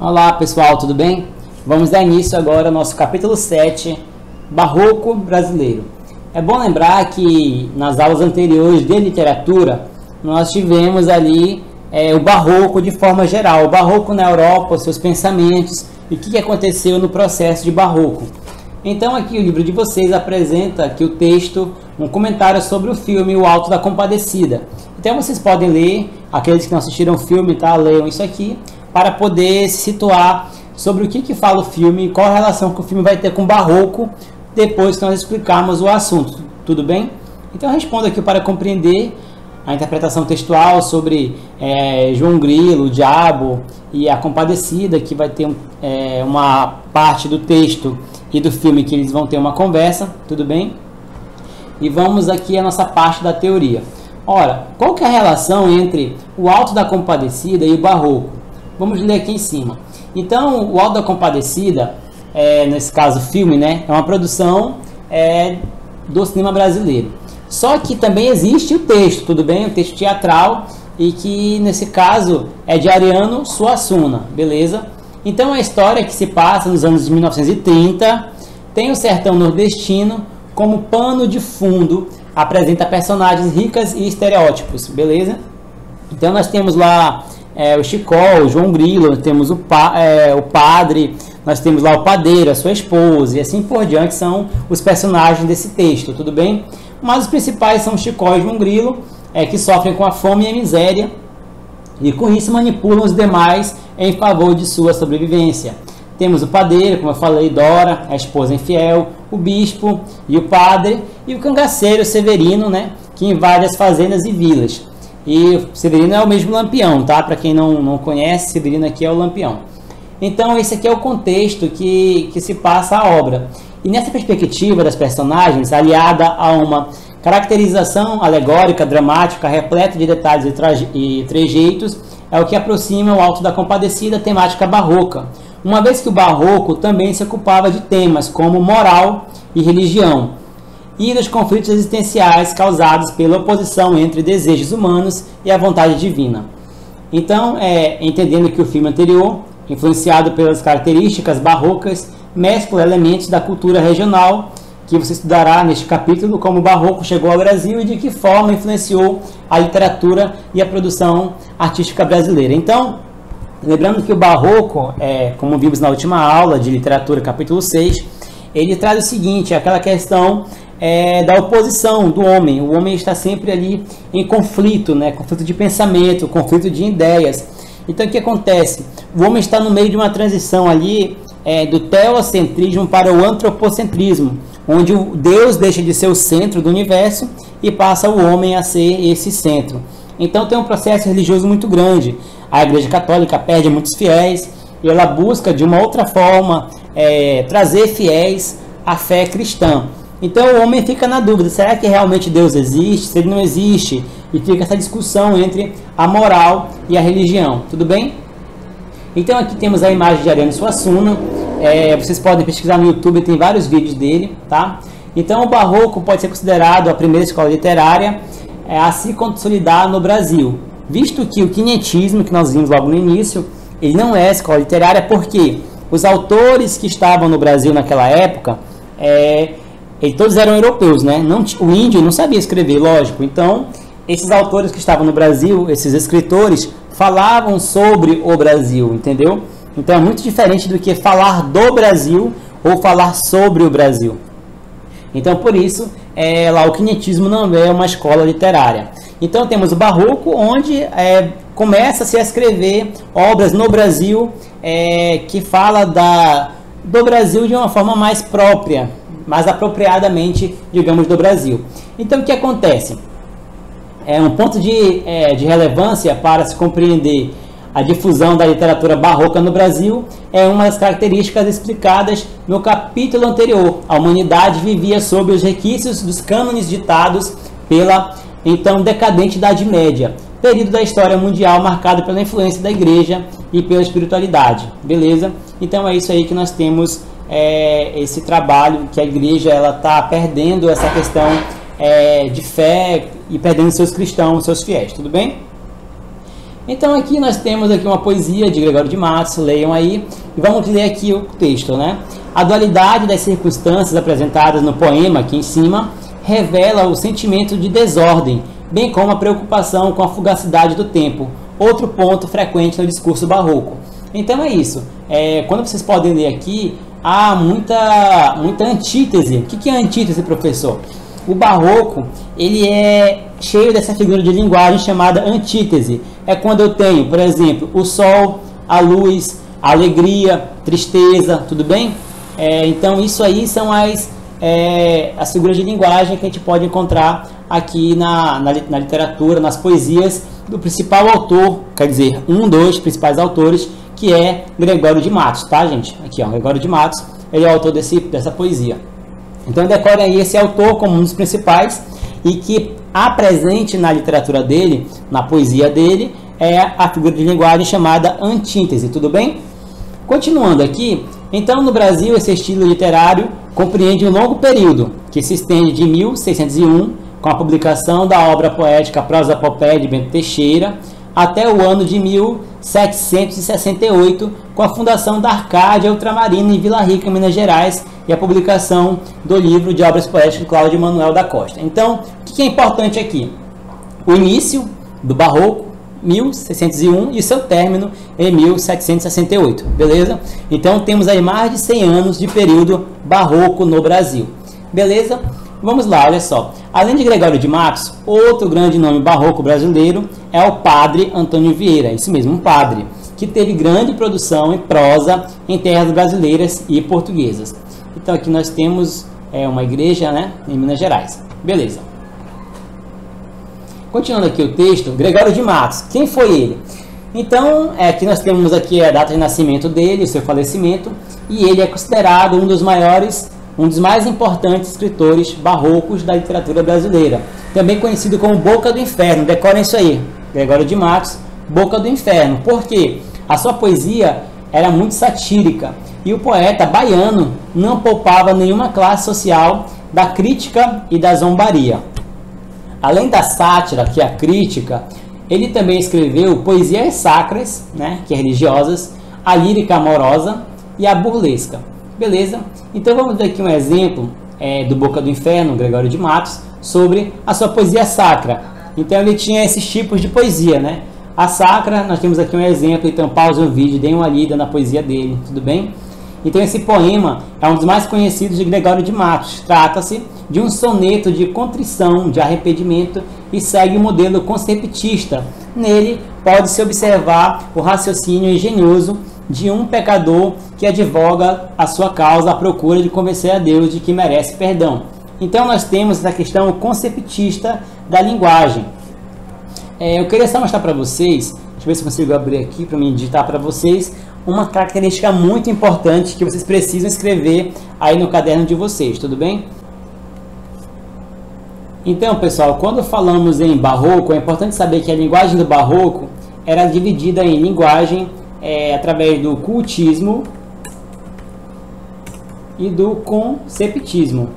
Olá pessoal, tudo bem? Vamos dar início agora ao nosso capítulo 7, Barroco Brasileiro. É bom lembrar que nas aulas anteriores de literatura nós tivemos ali o Barroco de forma geral, o Barroco na Europa, seus pensamentos e o que aconteceu no processo de Barroco. Então aqui o livro de vocês apresenta aqui o texto, um comentário sobre o filme O Alto da Compadecida. Então vocês podem ler, aqueles que não assistiram o filme, tá? Leiam isso aqui, para poder se situar sobre o que fala o filme e qual a relação que o filme vai ter com o Barroco, depois que nós explicarmos o assunto, tudo bem? Então eu respondo aqui para compreender a interpretação textual sobre João Grilo, o Diabo e a Compadecida, que vai ter uma parte do texto e do filme que eles vão ter uma conversa, tudo bem? E vamos aqui à nossa parte da teoria. Ora, qual que é a relação entre o Alto da Compadecida e o Barroco? Vamos ler aqui em cima. Então, o Alto da Compadecida, nesse caso filme, né, é uma produção do cinema brasileiro. Só que também existe o texto, tudo bem? O texto teatral, e que nesse caso é de Ariano Suassuna, beleza? Então, é uma história que se passa nos anos de 1930, tem o sertão nordestino como pano de fundo, apresenta personagens ricas e estereótipos, beleza? Então, nós temos lá o Chicó, o João Grilo, nós temos o padre, nós temos lá o padeiro, a sua esposa, e assim por diante são os personagens desse texto, tudo bem? Mas os principais são o Chicó e João Grilo, que sofrem com a fome e a miséria, e com isso manipulam os demais em favor de sua sobrevivência. Temos o padeiro, como eu falei, Dora, a esposa infiel, o bispo e o padre, e o cangaceiro Severino, né, que invade as fazendas e vilas. E Severino é o mesmo Lampião, tá? Para quem não conhece, Severino aqui é o Lampião. Então esse aqui é o contexto que se passa a obra. E nessa perspectiva das personagens, aliada a uma caracterização alegórica, dramática, repleta de detalhes e trejeitos, é o que aproxima o Alto da Compadecida da temática barroca. Uma vez que o barroco também se ocupava de temas como moral e religião, e dos conflitos existenciais causados pela oposição entre desejos humanos e a vontade divina. Então, entendendo que o filme anterior, influenciado pelas características barrocas, mescla elementos da cultura regional, que você estudará neste capítulo, como o barroco chegou ao Brasil e de que forma influenciou a literatura e a produção artística brasileira. Então, lembrando que o barroco, como vimos na última aula de literatura, capítulo 6, ele traz o seguinte, aquela questão da oposição do homem. O homem está sempre ali em conflito, né? Conflito de pensamento, conflito de ideias. Então o que acontece? O homem está no meio de uma transição ali do teocentrismo para o antropocentrismo, onde o Deus deixa de ser o centro do universo e passa o homem a ser esse centro. Então tem um processo religioso muito grande. A Igreja Católica perde muitos fiéis e ela busca de uma outra forma trazer fiéis à fé cristã. Então o homem fica na dúvida, será que realmente Deus existe? Se ele não existe? E fica essa discussão entre a moral e a religião, tudo bem? Então aqui temos a imagem de Ariano Suassuna, vocês podem pesquisar no YouTube, tem vários vídeos dele, tá? Então o barroco pode ser considerado a primeira escola literária a se consolidar no Brasil, visto que o quinhentismo, que nós vimos logo no início, ele não é escola literária, porque os autores que estavam no Brasil naquela época, todos eram europeus, né? O índio não sabia escrever, lógico. Então, esses autores que estavam no Brasil, esses escritores, falavam sobre o Brasil, entendeu? Então, é muito diferente do que falar do Brasil ou falar sobre o Brasil. Então, por isso, lá o quinhentismo não é uma escola literária. Então, temos o barroco, onde começa-se a escrever obras no Brasil que fala do Brasil de uma forma mais própria, mais apropriadamente, digamos, do Brasil. Então, o que acontece? Um ponto de relevância para se compreender a difusão da literatura barroca no Brasil é uma das características explicadas no capítulo anterior. A humanidade vivia sob os requisitos dos cânones ditados pela, então, decadente Idade Média, período da história mundial marcado pela influência da Igreja e pela espiritualidade. Beleza? Então, é isso aí que nós temos esse trabalho, que a igreja está perdendo essa questão de fé e perdendo seus cristãos, seus fiéis, tudo bem? Então aqui nós temos aqui uma poesia de Gregório de Matos, leiam aí, e vamos ler aqui o texto, né? A dualidade das circunstâncias apresentadas no poema aqui em cima revela o sentimento de desordem, bem como a preocupação com a fugacidade do tempo, outro ponto frequente no discurso barroco. Então é isso, quando vocês podem ler aqui, há muita antítese. O que é antítese, professor? O barroco, ele é cheio dessa figura de linguagem chamada antítese. É quando eu tenho, por exemplo, o sol, a luz, a alegria, tristeza, tudo bem? Então isso aí são as figuras de linguagem que a gente pode encontrar aqui na literatura, nas poesias do principal autor, quer dizer, dos principais autores, que é Gregório de Matos, tá, gente? Aqui, ó, Gregório de Matos, ele é o autor dessa poesia. Então decorem aí esse autor como um dos principais, e que há presente na literatura dele, na poesia dele, é a figura de linguagem chamada antítese, tudo bem? Continuando aqui, então no Brasil esse estilo literário compreende um longo período, que se estende de 1601, com a publicação da obra poética Prosopopeia de Bento Teixeira, até o ano de 1768, com a fundação da Arcádia Ultramarina em Vila Rica, Minas Gerais, e a publicação do livro de obras poéticas de Cláudio Manuel da Costa. Então, o que é importante aqui? O início do Barroco, 1601, e o seu término em 1768, beleza? Então, temos aí mais de 100 anos de período barroco no Brasil, beleza? Vamos lá, olha só. Além de Gregório de Matos, outro grande nome barroco brasileiro é o padre Antônio Vieira, isso mesmo, um padre, que teve grande produção em prosa em terras brasileiras e portuguesas. Então aqui nós temos uma igreja, né, em Minas Gerais. Beleza. Continuando aqui o texto, Gregório de Matos, quem foi ele? Então, aqui nós temos aqui a data de nascimento dele, o seu falecimento, e ele é considerado um dos mais importantes escritores barrocos da literatura brasileira, também conhecido como Boca do Inferno. Decorem isso aí, Gregório de Matos, Boca do Inferno. Por quê? A sua poesia era muito satírica, e o poeta baiano não poupava nenhuma classe social da crítica e da zombaria. Além da sátira, que é a crítica, ele também escreveu poesias sacras, né, que é religiosas, a lírica amorosa e a burlesca. Beleza? Então vamos ver aqui um exemplo do Boca do Inferno, Gregório de Matos, sobre a sua poesia sacra. Então ele tinha esses tipos de poesia, né? A sacra, nós temos aqui um exemplo, então pause o vídeo, dê uma lida na poesia dele, tudo bem? Então esse poema é um dos mais conhecidos de Gregório de Matos. Trata-se de um soneto de contrição, de arrependimento, e segue o modelo conceptista. Nele pode-se observar o raciocínio engenhoso de um pecador que advoga a sua causa à procura de convencer a Deus de que merece perdão. Então nós temos essa questão conceptista da linguagem. Eu queria só mostrar para vocês, deixa eu ver se consigo abrir aqui para mim digitar para vocês, uma característica muito importante que vocês precisam escrever aí no caderno de vocês, tudo bem? Então, pessoal, quando falamos em barroco, é importante saber que a linguagem do barroco era dividida em linguagem através do cultismo e do conceptismo.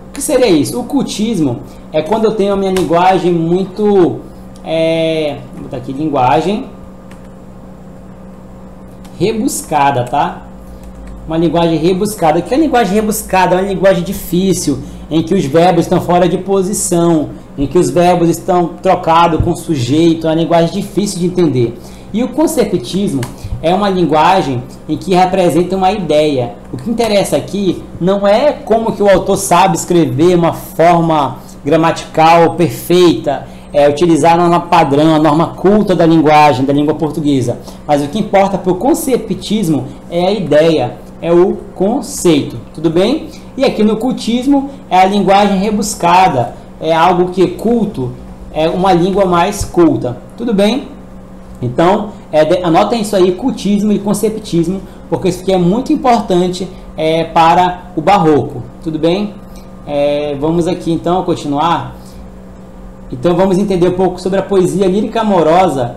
O que seria isso? O cultismo é quando eu tenho a minha linguagem muito... vou botar aqui, linguagem rebuscada, tá? Uma linguagem rebuscada. O que é linguagem rebuscada? É uma linguagem difícil, em que os verbos estão fora de posição, em que os verbos estão trocados com sujeito, é uma linguagem difícil de entender. E o conceptismo é uma linguagem em que representa uma ideia. O que interessa aqui não é como que o autor sabe escrever uma forma gramatical perfeita, utilizar a norma padrão, a norma culta da linguagem, da língua portuguesa. Mas o que importa para o conceptismo é a ideia, é o conceito, tudo bem? E aqui no cultismo é a linguagem rebuscada, é algo que é culto, é uma língua mais culta, tudo bem? Então, anotem isso aí, cultismo e conceptismo, porque isso aqui é muito importante para o barroco, tudo bem? Vamos aqui então continuar. Então vamos entender um pouco sobre a poesia lírica amorosa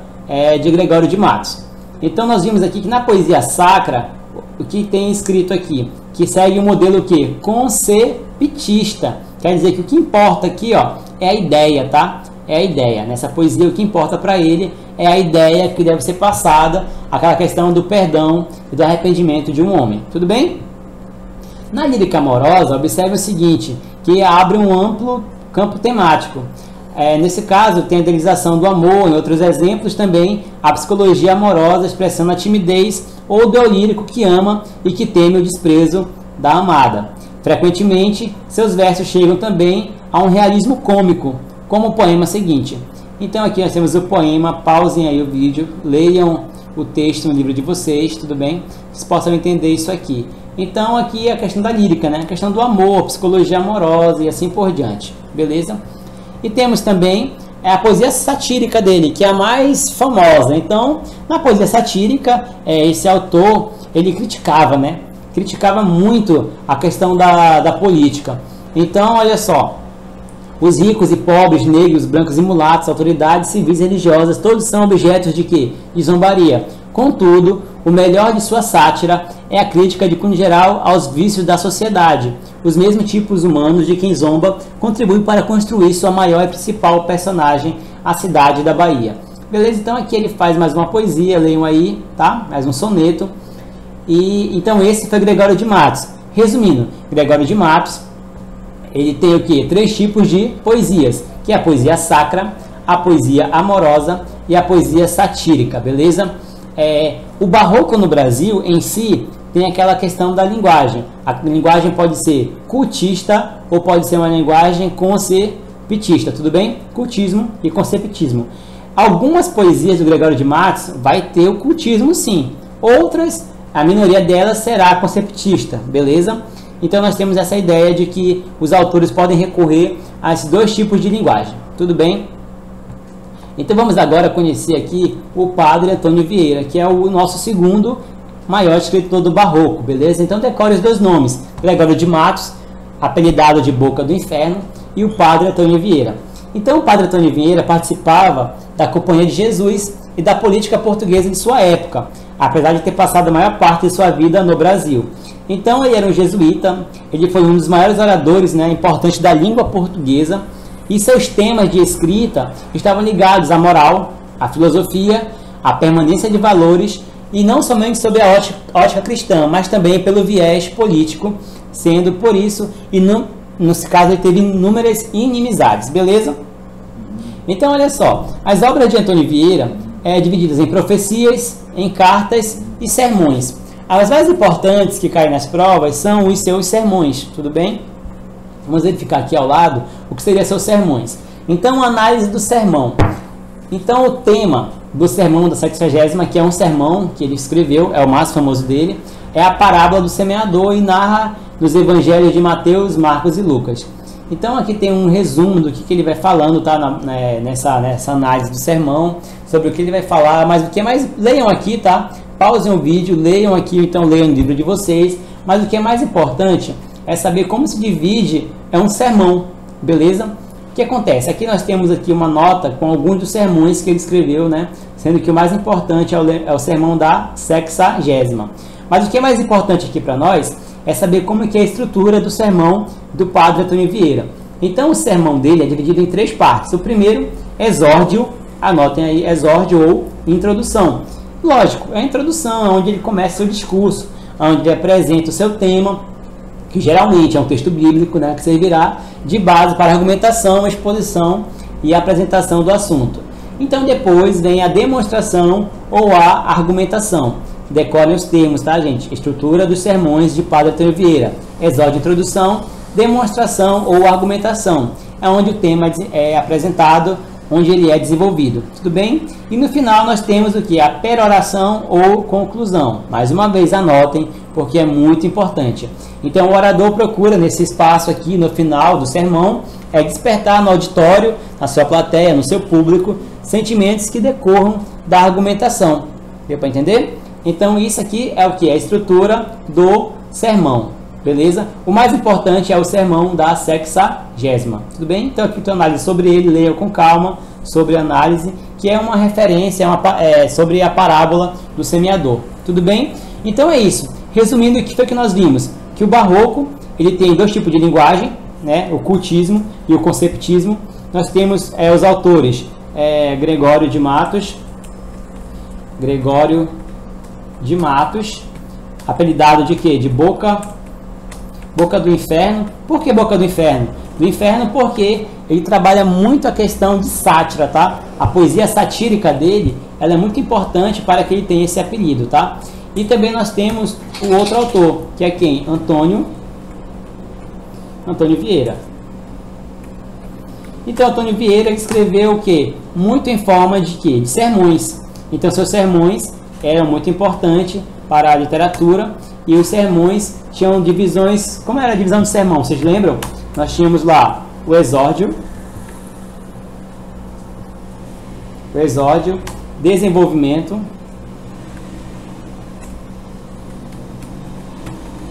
de Gregório de Matos. Então nós vimos aqui que na poesia sacra, o que tem escrito aqui, que segue o modelo o quê? Conceptista. Quer dizer que o que importa aqui, ó, é a ideia, tá? é a ideia. Nessa poesia, o que importa para ele é a ideia que deve ser passada, aquela questão do perdão e do arrependimento de um homem. Tudo bem? Na lírica amorosa, observe o seguinte, que abre um amplo campo temático. Nesse caso, tem a idealização do amor, em outros exemplos também, a psicologia amorosa expressando a timidez ou do eu lírico que ama e que teme o desprezo da amada. Frequentemente, seus versos chegam também a um realismo cômico, como o poema seguinte. Então aqui nós temos o poema, pausem aí o vídeo, leiam o texto no livro de vocês, tudo bem? Vocês possam entender isso aqui. Então aqui é a questão da lírica, né? A questão do amor, psicologia amorosa e assim por diante, beleza? E temos também a poesia satírica dele, que é a mais famosa. Então, na poesia satírica, esse autor, ele criticava, né? Criticava muito a questão da política. Então, olha só, os ricos e pobres, negros, brancos e mulatos, autoridades civis e religiosas, todos são objetos de quê? De zombaria. Contudo, o melhor de sua sátira é a crítica de cunho geral aos vícios da sociedade. Os mesmos tipos humanos de quem zomba contribuem para construir sua maior e principal personagem, a cidade da Bahia. Beleza? Então aqui ele faz mais uma poesia, leiam aí, tá? Mais um soneto. E então esse foi Gregório de Matos. Resumindo, Gregório de Matos, ele tem o quê? 3 tipos de poesias, que é a poesia sacra, a poesia amorosa e a poesia satírica, beleza? O barroco no Brasil em si tem aquela questão da linguagem. A linguagem pode ser cultista ou pode ser uma linguagem conceptista, tudo bem? Cultismo e conceptismo. Algumas poesias do Gregório de Matos vai ter o cultismo sim, outras, a minoria delas será conceptista, beleza? Então nós temos essa ideia de que os autores podem recorrer a esses 2 tipos de linguagem, tudo bem? Então vamos agora conhecer aqui o Padre Antônio Vieira, que é o nosso segundo maior escritor do barroco, beleza? Então decore os 2 nomes, Gregório de Matos, apelidado de Boca do Inferno, e o Padre Antônio Vieira. Então o Padre Antônio Vieira participava da Companhia de Jesus e da política portuguesa de sua época, apesar de ter passado a maior parte de sua vida no Brasil. Então ele era um jesuíta, ele foi um dos maiores oradores, né, importantes da língua portuguesa, e seus temas de escrita estavam ligados à moral, à filosofia, à permanência de valores, e não somente sobre a ótica cristã, mas também pelo viés político, sendo por isso, e nesse caso ele teve inúmeras inimizades, beleza? Então olha só, as obras de Antônio Vieira divididas em profecias, em cartas e sermões. As mais importantes que caem nas provas são os seus sermões, tudo bem? Vamos verificar aqui ao lado o que seriam seus sermões. Então, análise do sermão. Então, o tema do sermão da 70ª, que é um sermão que ele escreveu, é o mais famoso dele, é a parábola do semeador e narra nos evangelhos de Mateus, Marcos e Lucas. Então, aqui tem um resumo do que ele vai falando, tá? Nessa análise do sermão, sobre o que ele vai falar, mas o que é mais... Leiam aqui, tá? Pausem o vídeo, leiam aqui, então leiam o livro de vocês, mas o que é mais importante é saber como se divide um sermão, beleza? O que acontece? Aqui nós temos aqui uma nota com alguns dos sermões que ele escreveu, né? Sendo que o mais importante é o sermão da 70ª. Mas o que é mais importante aqui para nós é saber como que é a estrutura do sermão do Padre Antônio Vieira. Então o sermão dele é dividido em 3 partes. O primeiro, exórdio, anotem aí, exórdio ou introdução. Lógico, é a introdução, é onde ele começa seu discurso, onde ele apresenta o seu tema, que geralmente é um texto bíblico, né, que servirá de base para a argumentação, exposição e apresentação do assunto. Então depois vem a demonstração ou a argumentação. Decorem os termos, tá, gente? Estrutura dos sermões de Padre Antônio Vieira. Exórdio, introdução, demonstração ou argumentação. É onde o tema é apresentado, onde ele é desenvolvido. Tudo bem? E no final nós temos o que? A peroração ou conclusão. Mais uma vez anotem, porque é muito importante. Então o orador procura nesse espaço aqui, no final do sermão, despertar no auditório, na sua plateia, no seu público, sentimentos que decorram da argumentação. Deu para entender? Então isso aqui é o que? A estrutura do sermão. Beleza? O mais importante é o sermão da 70ª. Tudo bem? Então aqui tem análise sobre ele, leia com calma sobre a análise, que é uma referência sobre a parábola do semeador. Tudo bem? Então é isso. Resumindo, o que foi que nós vimos? Que o barroco ele tem 2 tipos de linguagem, né? O cultismo e o conceptismo. nós temos os autores, Gregório de Matos, apelidado de quê? De Boca do Inferno. Por que Boca do Inferno? Do Inferno porque ele trabalha muito a questão de sátira, tá? A poesia satírica dele, ela é muito importante para que ele tenha esse apelido, tá? E também nós temos o outro autor, que é quem? Antônio Vieira. Então, Antônio Vieira escreveu o quê? Muito em forma de quê? De sermões. Então, seus sermões eram muito importantes para a literatura, e os sermões tinham divisões. Como era a divisão de sermão? Vocês lembram? Nós tínhamos lá o exórdio, desenvolvimento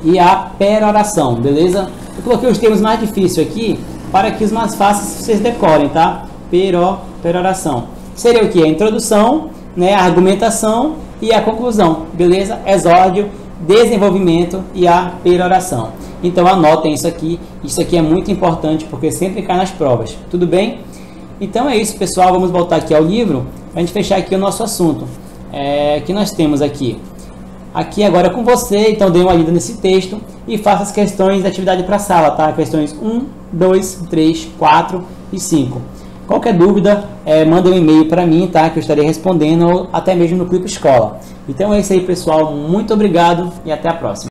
e a peroração, beleza? Eu coloquei os termos mais difíceis aqui para que os mais fáceis vocês decorem, tá? Peroração. Seria o que? A introdução, né? A argumentação e a conclusão, beleza? Exórdio, desenvolvimento e a peroração. Então anotem isso aqui é muito importante porque sempre cai nas provas, tudo bem? Então é isso, pessoal, vamos voltar aqui ao livro para a gente fechar aqui o nosso assunto. Que nós temos aqui agora com você, então dê uma lida nesse texto e faça as questões de atividade para a sala, tá? Questões 1, 2, 3, 4 e 5. Qualquer dúvida, manda um e-mail para mim, tá? Que eu estarei respondendo, ou até mesmo no Clipe Escola. Então é isso aí, pessoal. Muito obrigado e até a próxima.